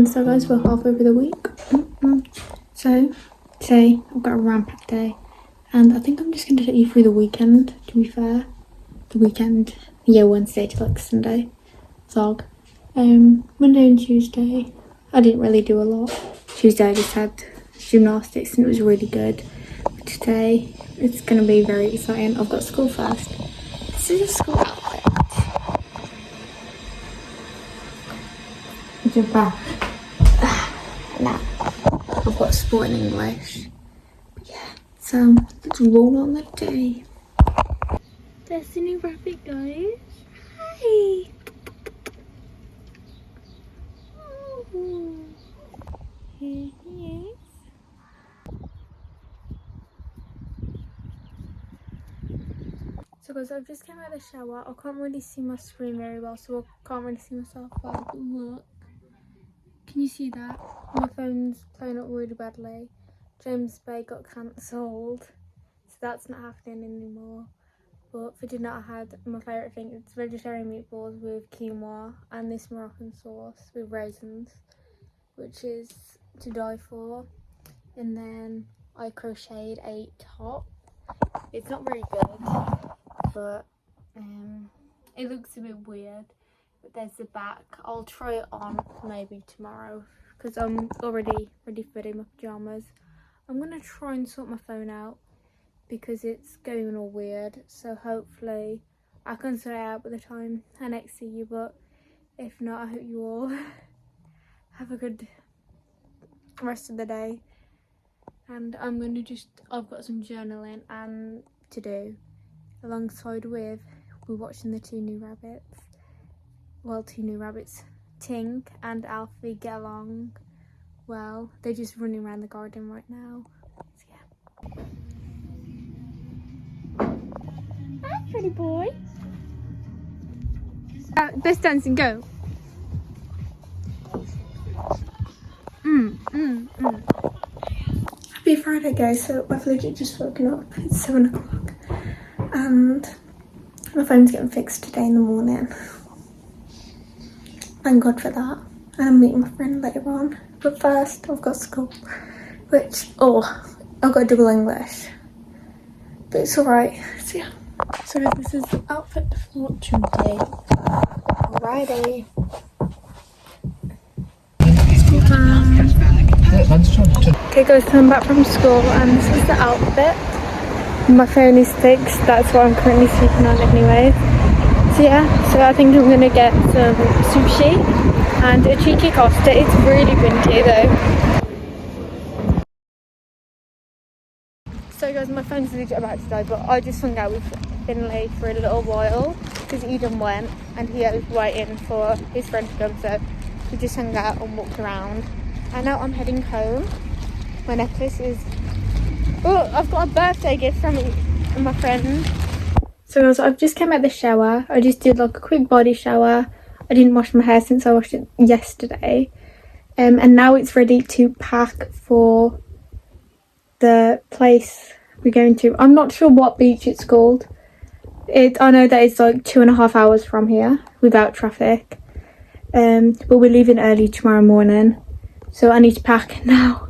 Wednesday, guys. We're halfway through the week. So today I've got a ramp-up day, and I think I'm just going to take you through the weekend. To be fair, the weekend, yeah, Wednesday to like Sunday vlog. Monday and Tuesday I didn't really do a lot. Tuesday I just had gymnastics and it was really good. But today it's going to be very exciting. I've got school first. This is a school outfit. Now I've got sport in English. But yeah, so let's roll on the day. There's the new rabbit, guys. Hi. Oh, here he is. So guys, I've just came out of the shower. I can't really see my screen very well, so I can't really see myself well. But look, can you see that? My phone's playing up really badly. James Bay got cancelled, so that's not happening anymore. But for dinner I had my favourite thing. It's vegetarian meatballs with quinoa and this Moroccan sauce with raisins, which is to die for. And then I crocheted a top. It's not very good, but it looks a bit weird. But there's the back. I'll try it on maybe tomorrow because I'm already ready for my pyjamas. I'm gonna try and sort my phone out because it's going all weird, so hopefully I can sort it out by the time I next see you. But if not, I hope you all have a good rest of the day. And I'm gonna I've got some journaling and to do alongside with we're watching the two new rabbits, Tink and Alfie, get along well. They're just running around the garden right now, so yeah. Hi, pretty boy. Best dancing, go. Happy Friday, guys. So I've legit just woken up. It's 7 o'clock and my phone's getting fixed today in the morning. Thank God for that. And I'm meeting my friend later on. But first I've got school, which, I've got double English, but it's alright. So yeah. So this is the outfit for today. Alrighty. School time. Okay guys, so I'm back from school and this is the outfit. My phone is fixed, that's what I'm currently sleeping on anyways. So yeah, so I think I'm gonna get some sushi and a cheeky costa. It's really windy though. So guys, my phone's legit about to die, but I just hung out with Finlay for a little while because Eden went and he was waiting for his friend to come, so we just hung out and walked around. And now I'm heading home. My necklace is... Oh, I've got a birthday gift from my friend. So guys, I've just came out of the shower. I just did like a quick body shower. I didn't wash my hair since I washed it yesterday. And now it's ready to pack for the place we're going to. I'm not sure what beach it's called. I know that it's like 2.5 hours from here without traffic. But we're leaving early tomorrow morning, so I need to pack now.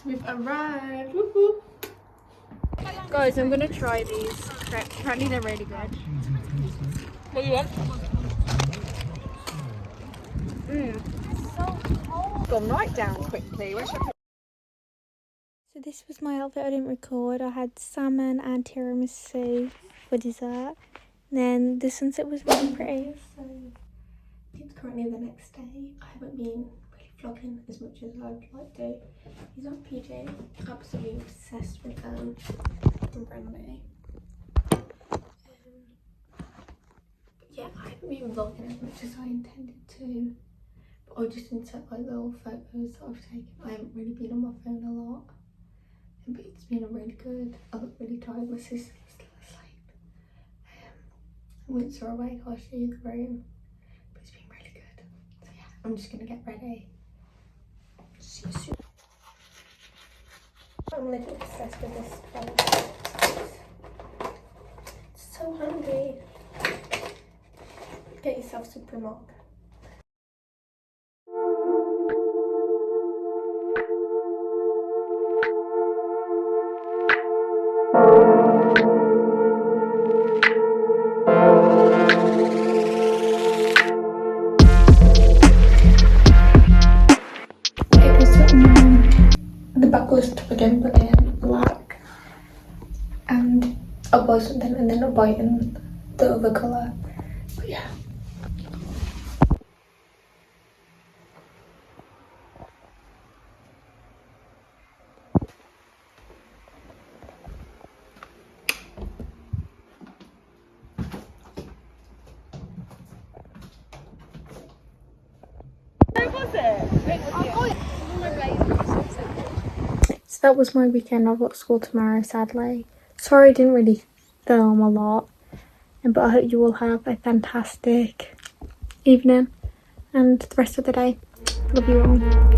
We've arrived. Woo-hoo. Guys, I'm gonna try these. Apparently they're really good. What do you want? So cold. Gone right down quickly. So this was my outfit. I didn't record. I had salmon and tiramisu for dessert. And then the sunset was really pretty. So it's currently the next day. I haven't been really vlogging as much as I'd like to. He's on PJ. Absolutely obsessed with them. And Brandy. Yeah, I haven't been vlogging as much as I intended to. But I just insert like little photos that I've taken. I haven't really been on my phone a lot. But it's been really good. I look really tired. My sister's still asleep. Once we're awake, I'll show you the room. But it's been really good. So yeah. I'm just gonna get ready. See you soon. I'm literally obsessed with this place. So hungry. Get yourself Supreme. The back was again, but in black, and I bought something and then I bought in the other colour. But yeah. So that was my weekend. I've got school tomorrow, sadly. Sorry I didn't really film a lot, but I hope you all have a fantastic evening and the rest of the day. Love you all.